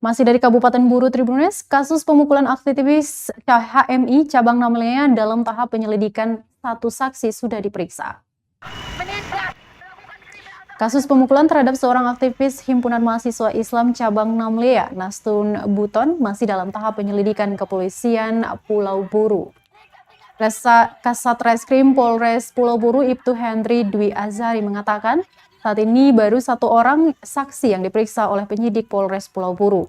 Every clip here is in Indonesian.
Masih dari Kabupaten Buru Tribunes, kasus pemukulan aktivis HMI cabang Namlea dalam tahap penyelidikan, satu saksi sudah diperiksa. Kasus pemukulan terhadap seorang aktivis Himpunan Mahasiswa Islam cabang Namlea, Nastun Buton, masih dalam tahap penyelidikan kepolisian Pulau Buru. Kasat Reskrim Polres Pulau Buru Ibtu Hendri Dwi Azari mengatakan, saat ini baru satu orang saksi yang diperiksa oleh penyidik Polres Pulau Buru.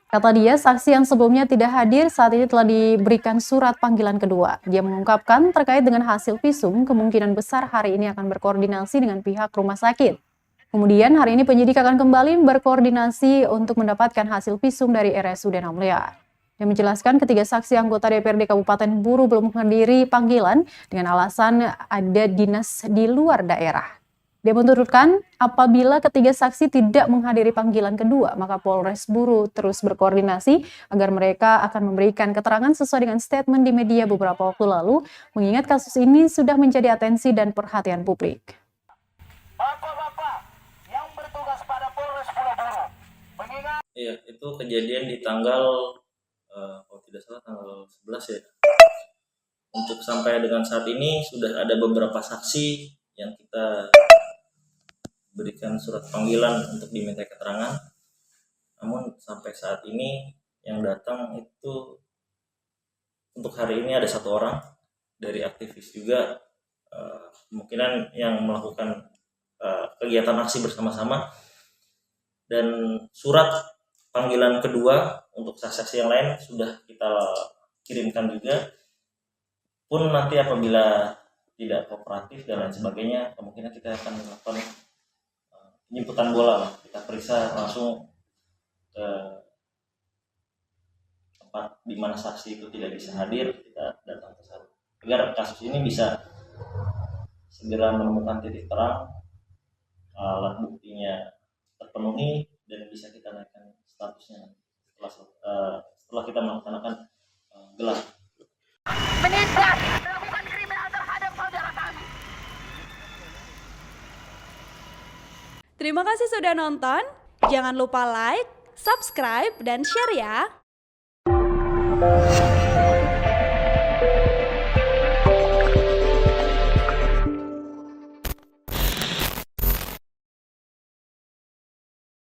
Kata dia, saksi yang sebelumnya tidak hadir saat ini telah diberikan surat panggilan kedua. Dia mengungkapkan terkait dengan hasil visum, kemungkinan besar hari ini akan berkoordinasi dengan pihak rumah sakit. Kemudian hari ini penyidik akan kembali berkoordinasi untuk mendapatkan hasil visum dari RSUD Namlea. Dia menjelaskan ketiga saksi anggota DPRD Kabupaten Buru belum menghadiri panggilan dengan alasan ada dinas di luar daerah. Dia menuturkan, apabila ketiga saksi tidak menghadiri panggilan kedua, maka Polres Buru terus berkoordinasi agar mereka akan memberikan keterangan sesuai dengan statement di media beberapa waktu lalu, mengingat kasus ini sudah menjadi atensi dan perhatian publik. Bapak-bapak yang bertugas pada Polres Pulau Buru, mengingat... Iya, itu kejadian di tanggal, kalau tidak salah tanggal 11 ya. Untuk sampai dengan saat ini sudah ada beberapa saksi yang kita berikan surat panggilan untuk diminta keterangan, namun sampai saat ini yang datang itu untuk hari ini ada satu orang dari aktivis juga, kemungkinan yang melakukan kegiatan aksi bersama-sama, dan surat panggilan kedua untuk saksi-saksi yang lain sudah kita kirimkan juga, pun nanti apabila tidak kooperatif dan lain sebagainya, kemungkinan kita akan melakukan penjemputan bola lah, kita periksa langsung ke tempat di mana saksi itu tidak bisa hadir, kita datang ke sana agar kasus ini bisa segera menemukan titik terang, alat buktinya terpenuhi dan bisa kita naikkan statusnya setelah kita melaksanakan gelar. Menindak melakukan kriminal terhadap saudara kami. Terima kasih sudah nonton. Jangan lupa like, subscribe, dan share ya.